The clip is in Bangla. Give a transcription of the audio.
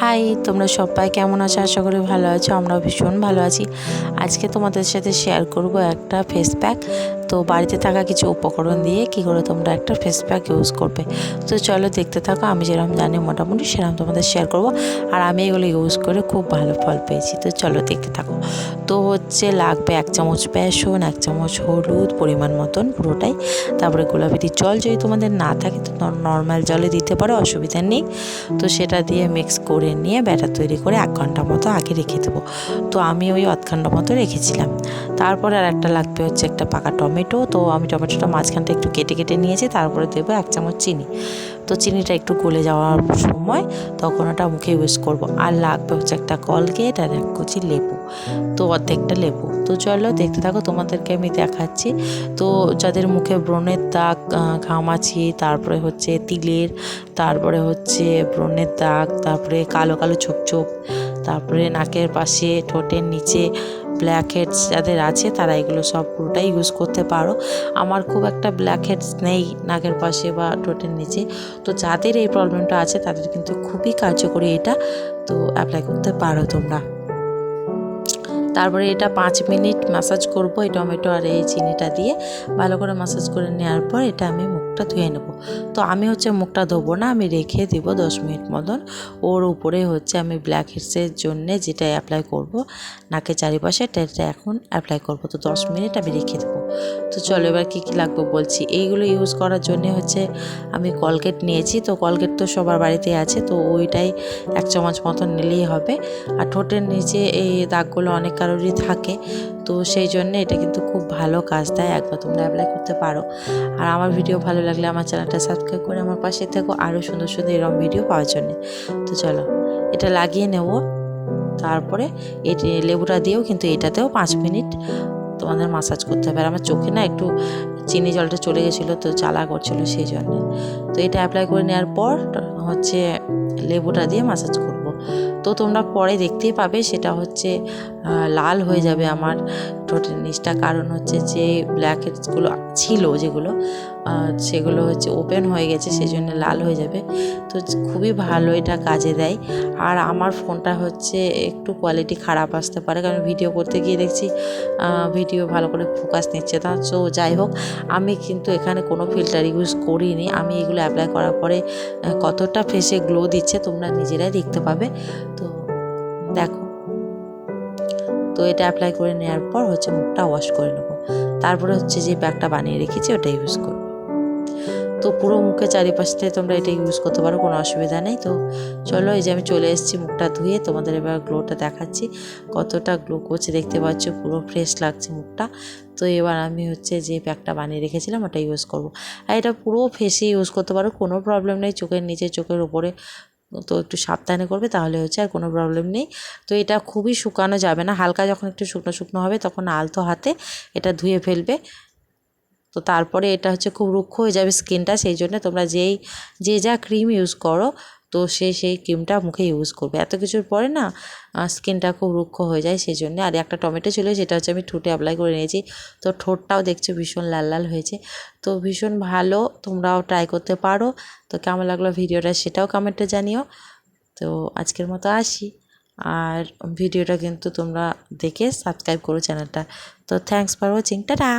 হাই, তোমরা সবাই কেমন আছো? আশা করি ভালো আছো। আমরাও ভীষণ ভালো আছি। আজকে তোমাদের সাথে শেয়ার করব একটা ফেস প্যাক। তো বাড়িতে থাকা কিছু উপকরণ দিয়ে কী করে তোমরা একটা ফেস প্যাক ইউজ করবে। তো চলো দেখতে থাকো। আমি যেরকম জানি মোটামুটি সেরকম তোমাদের শেয়ার করব। আর আমি এগুলো ইউজ করে খুব ভালো ফল পেয়েছি। তো চলো দেখতে থাকো। তো লাগবে 1 চামচ বেসন, 1 চামচ হলুদ পরিমাণ মতন পুরোটাই। তারপরে গোলাপি জল যদি তোমাদের না থাকে তো নর্মাল জলে দিতে পারো, অসুবিধা নেই। তো সেটা দিয়ে মিক্স করে নিয়ে ব্যাটার তৈরি করে 1 ঘন্টা মতো আগে রেখে দেবো। তো আমি ওই 1 ঘন্টা মতো রেখেছিলাম। তারপরে আর একটা লাগবে একটা পাকা টমেটো। তো আমি টমেটোটা মাঝখানটা একটু কেটে কেটে নিয়েছি। তারপরে দেবো 1 চামচ চিনি। তো চিনিটা একটু গলে যাওয়ার সময় তখন ওটা মুখে ইউজ করব। আর লাগবে একটা কলগেট আর 1 কুচি লেবু। তো অর্ধেকটা লেবু। তো চলো দেখতে থাকো, তোমাদেরকে আমি দেখাচ্ছি। তো যাদের মুখে ব্রণের দাগ, ঘামাচি, তারপরে তিলের, তারপরে ব্রণের দাগ, তারপরে কালো কালো ছোপ ছোপ, তারপরে নাকের পাশে, ঠোঁটের নিচে ব্ল্যাক হেডস যাদের আছে তারা এগুলো সব পুরোটাই ইউজ করতে পারো। আমার খুব একটা ব্ল্যাক হেডস নেই নাকের পাশে বা ঠোঁটের নিচে। তো যাদের এই প্রবলেমটা আছে তাদের কিন্তু খুবই কার্যকরী এটা। তো অ্যাপ্লাই করতে পারো তোমরা। তারপরে এটা 5 মিনিট ম্যাসাজ করব এই টমেটো আর এই চিনিটা দিয়ে। ভালো করে ম্যাসাজ করে নেওয়ার পর এটা আমি মুখটা ধুয়ে নেব। তো আমি মুখটা ধোবো না, আমি রেখে দিব 10 মিনিট মতন। ওর উপরে আমি ব্ল্যাক হেডসের জন্যে যেটা অ্যাপ্লাই করব নাকের চারিপাশে, এটা এখন অ্যাপ্লাই করব। তো 10 মিনিট আমি রেখে দেবো। তো চলো এবার কী কী লাগবে বলছি। এইগুলো ইউজ করার জন্যে আমি কলগেট নিয়েছি। তো কলগেট তো সবার বাড়িতে আছে, তো ওইটাই 1 চামচ মতন নিলেই হবে। আর ঠোঁটের নিচে এই দাগগুলো অনেক কারোরই থাকে, তো সেই জন্য এটা কিন্তু খুব ভালো কাজ দেয়। একবার তোমরা অ্যাপ্লাই করতে পারো। আর আমার ভিডিও ভালো লাগলে আমার চ্যানেলটা সাবস্ক্রাইব করে আমার পাশে থেকো আরও সুন্দর সুন্দর এরকম ভিডিও পাওয়ার জন্য। তো চলো এটা লাগিয়ে নেব। তারপরে এটি লেবুটা দিয়েও কিন্তু এটাতেও 5 মিনিট তোমাদের মাসাজ করতে হবে। আর আমার চোখে না একটু চিনি জলটা চলে গেছিলো, তো জ্বালা করছিলো সেই জন্য। তো এটা অ্যাপ্লাই করে নেওয়ার পর লেবুটা দিয়ে মাসাজ করব। তো তোমরা পরে দেখতেই পাবে সেটা লাল হয়ে যাবে আমার ঠোঁটের নিচটা। কারণ যে ব্ল্যাক হেডসগুলো ছিল যেগুলো সেগুলো ওপেন হয়ে গেছে, সেই জন্য লাল হয়ে যাবে। তো খুবই ভালো এটা কাজে দেয়। আর আমার ফোনটা একটু কোয়ালিটি খারাপ আসতে পারে, কারণ ভিডিও করতে গিয়ে দেখছি ভিডিও ভালো করে ফোকাস নিচ্ছে না। সো যাই হোক, আমি কিন্তু এখানে কোনো ফিল্টার ইউজ করিনি। আমি এগুলো অ্যাপ্লাই করার পরে কতটা ফেসে গ্লো দিচ্ছে তোমরা নিজেরাই দেখতে পাবে। তো দেখো, তো এটা অ্যাপ্লাই করে নেওয়ার পর মুখটা ওয়াশ করে নেবো। তারপরে যে প্যাকটা বানিয়ে রেখেছি ওটা ইউজ করবো। তো পুরো মুখে চারিপাশে তোমরা এটা ইউজ করতে পারো, কোনো অসুবিধা নেই। তো চলো এই যে আমি চলে এসেছি মুখটা ধুয়ে, তোমাদের এবার গ্লোটা দেখাচ্ছি। কতটা গ্লো করছে দেখতে পাচ্ছ, পুরো ফ্রেশ লাগছে মুখটা। তো এবার আমি যে প্যাকটা বানিয়ে রেখেছিলাম ওটা ইউজ করব। আর এটা পুরো ফেসে ইউজ করতে পারো, কোনো প্রবলেম নেই। চোখের নিচে, চোখের উপরে তো একটু সাবধানে করবে, তাহলে আর কোনো প্রবলেম নেই। তো এটা খুবই শুকানো যাবে না, হালকা যখন একটু শুকনো শুকনো হবে তখন আলতো হাতে এটা ধুয়ে ফেলবে। তো তারপরে এটা খুব রুক্ষ হয়ে যাবে স্কিনটা, সেই জন্য তোমরা যে যা ক্রিম ইউজ করো তো সেই ক্রিমটা মুখে ইউজ করবে। এত কিছুর পরে না স্কিনটা খুব রুক্ষ হয়ে যায়, সেই জন্য। আর একটা টমেটো ছিল যেটা আমি ঠোঁটে অ্যাপ্লাই করে নিয়েছি। তো ঠোঁটটাও দেখছো ভীষণ লাল লাল হয়েছে। তো ভীষণ ভালো, তোমরাও ট্রাই করতে পারো। তো কেমন লাগলো ভিডিওটা সেটাও কমেন্টে জানিও। তো আজকের মতো আসি। আর ভিডিওটা কিন্তু তোমরা দেখে সাবস্ক্রাইব করো চ্যানেলটা। তো থ্যাঙ্কস ফর ওয়াচিং, টাটা।